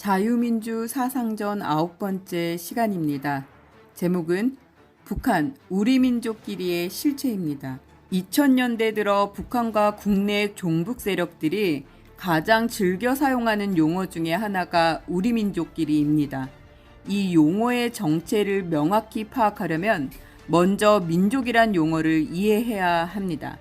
자유민주 사상전 9번째 시간입니다. 제목은 북한, 우리 민족끼리의 실체입니다. 2000년대 들어 북한과 국내 종북 세력들이 가장 즐겨 사용하는 용어 중에 하나가 우리 민족끼리입니다. 이 용어의 정체를 명확히 파악하려면 먼저 민족이란 용어를 이해해야 합니다.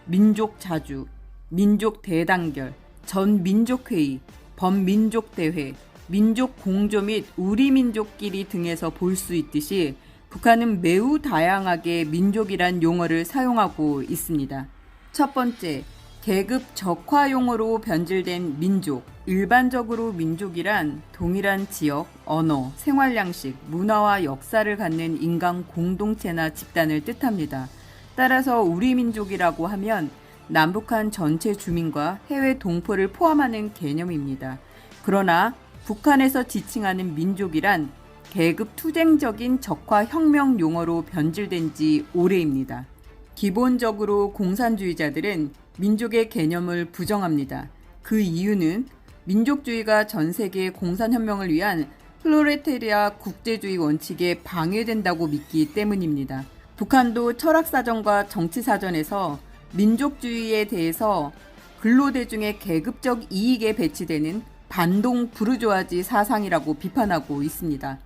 민족 자주, 민족 대단결, 전민족회의, 범민족대회, 민족 공조 및 우리 민족끼리 등에서 볼 수 있듯이 북한은 매우 다양하게 민족이란 용어를 사용하고 있습니다. 첫 번째, 계급 적화 용어로 변질된 민족. 일반적으로 민족이란 동일한 지역, 언어, 생활 양식, 문화와 역사를 갖는 인간 공동체나 집단을 뜻합니다. 따라서 우리 민족이라고 하면 남북한 전체 주민과 해외 동포를 포함하는 개념입니다. 그러나 북한에서 지칭하는 민족이란 계급 투쟁적인 적화 혁명 용어로 변질된 지 오래입니다. 기본적으로 공산주의자들은 민족의 개념을 부정합니다. 그 이유는 민족주의가 전 세계 공산혁명을 위한 플로레테리아 국제주의 원칙에 방해된다고 믿기 때문입니다. 북한도 철학사전과 정치사전에서 민족주의에 대해서 근로대중의 계급적 이익에 배치되는 반동 부르주아지 사상이라고 비판하고 있습니다.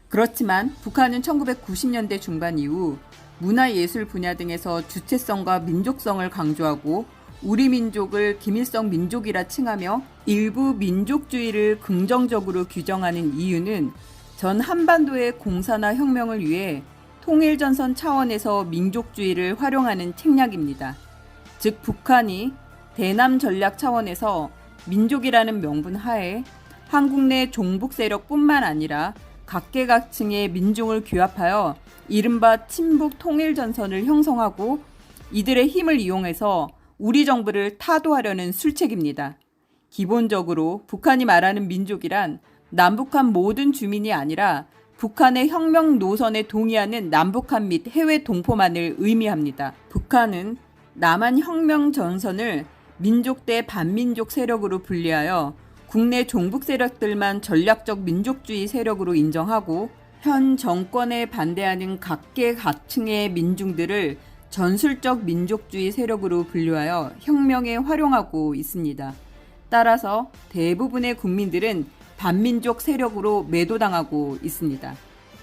그렇지만 북한은 1990년대 중반 이후 문화예술 분야 등에서 주체성과 민족성을 강조하고 우리 민족을 김일성 민족이라 칭하며 일부 민족주의를 긍정적으로 규정하는 이유는 전 한반도의 공산화 혁명을 위해 통일전선 차원에서 민족주의를 활용하는 책략입니다. 즉 북한이 대남 전략 차원에서 민족이라는 명분 하에 한국 내 종북 세력뿐만 아니라 각계각층의 민족을 규합하여 이른바 친북 통일전선을 형성하고 이들의 힘을 이용해서 우리 정부를 타도하려는 술책입니다. 기본적으로 북한이 말하는 민족이란 남북한 모든 주민이 아니라 북한의 혁명 노선에 동의하는 남북한 및 해외 동포만을 의미합니다. 북한은 남한 혁명 전선을 민족 대 반민족 세력으로 분리하여 국내 종북 세력들만 전략적 민족주의 세력으로 인정하고 현 정권에 반대하는 각계각층의 민중들을 전술적 민족주의 세력으로 분류하여 혁명에 활용하고 있습니다. 따라서 대부분의 국민들은 반민족 세력으로 매도당하고 있습니다.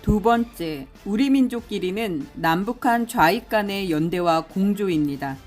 두 번째, 우리 민족끼리는 남북한 좌익 간의 연대와 공조입니다.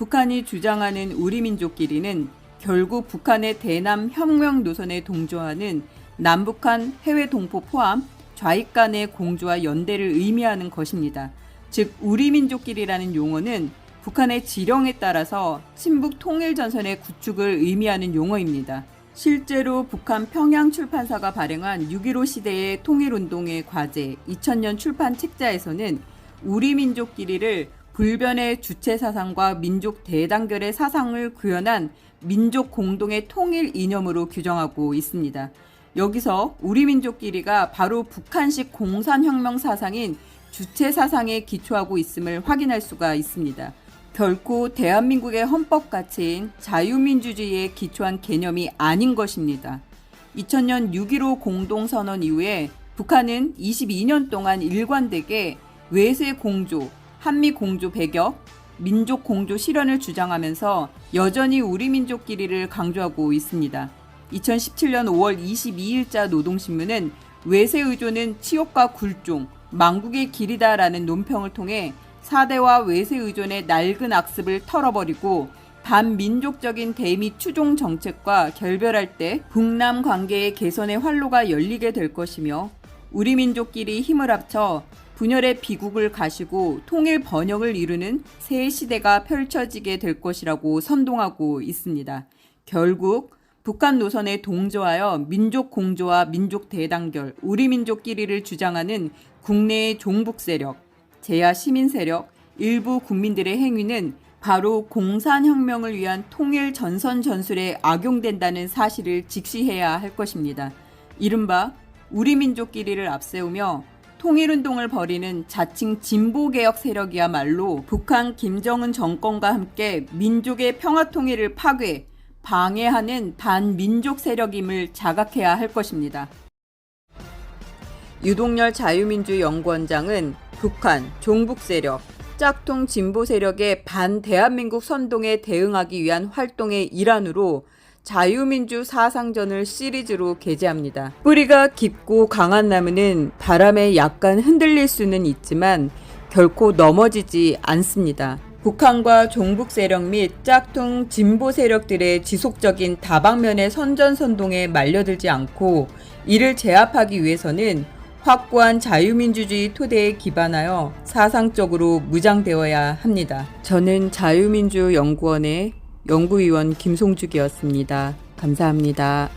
북한이 주장하는 우리 민족끼리는 결국 북한의 대남 혁명 노선에 동조하는 남북한 해외 동포 포함 좌익 간의 공조와 연대를 의미하는 것입니다. 즉 우리 민족끼리라는 용어는 북한의 지령에 따라서 친북 통일전선의 구축을 의미하는 용어입니다. 실제로 북한 평양 출판사가 발행한 6.15 시대의 통일운동의 과제 2000년 출판 책자에서는 우리 민족끼리를 불변의 주체 사상과 민족 대단결의 사상을 구현한 민족 공동의 통일 이념으로 규정하고 있습니다. 여기서 우리 민족끼리가 바로 북한식 공산혁명 사상인 주체 사상에 기초하고 있음을 확인할 수가 있습니다. 결코 대한민국의 헌법 가치인 자유민주주의에 기초한 개념이 아닌 것입니다. 2000년 6.15 공동선언 이후에 북한은 22년 동안 일관되게 외세 공조, 한미 공조 배격, 민족 공조 실현을 주장하면서 여전히 우리 민족끼리를 강조하고 있습니다. 2017년 5월 22일자 노동신문은 외세 의존은 치욕과 굴종, 망국의 길이다라는 논평을 통해 4대와 외세 의존의 낡은 악습을 털어버리고 반민족적인 대미 추종 정책과 결별할 때 북남 관계의 개선의 활로가 열리게 될 것이며 우리 민족끼리 힘을 합쳐 분열의 비국을 가시고 통일 번영을 이루는 새 시대가 펼쳐지게 될 것이라고 선동하고 있습니다. 결국 북한 노선에 동조하여 민족 공조와 민족 대단결, 우리 민족끼리를 주장하는 국내의 종북 세력, 제야 시민 세력, 일부 국민들의 행위는 바로 공산혁명을 위한 통일 전선 전술에 악용된다는 사실을 직시해야 할 것입니다. 이른바 우리 민족끼리를 앞세우며 통일운동을 벌이는 자칭 진보개혁 세력이야말로 북한 김정은 정권과 함께 민족의 평화통일을 파괴, 방해하는 반민족 세력임을 자각해야 할 것입니다. 유동열 자유민주연구원장은 북한, 종북 세력, 짝퉁 진보 세력의 반대한민국 선동에 대응하기 위한 활동의 일환으로 자유민주 사상전을 시리즈로 게재합니다. 뿌리가 깊고 강한 나무는 바람에 약간 흔들릴 수는 있지만 결코 넘어지지 않습니다. 북한과 종북 세력 및 짝퉁 진보 세력들의 지속적인 다방면의 선전선동에 말려들지 않고 이를 제압하기 위해서는 확고한 자유민주주의 토대에 기반하여 사상적으로 무장되어야 합니다. 저는 자유민주연구원의 연구위원 김송죽이었습니다. 감사합니다.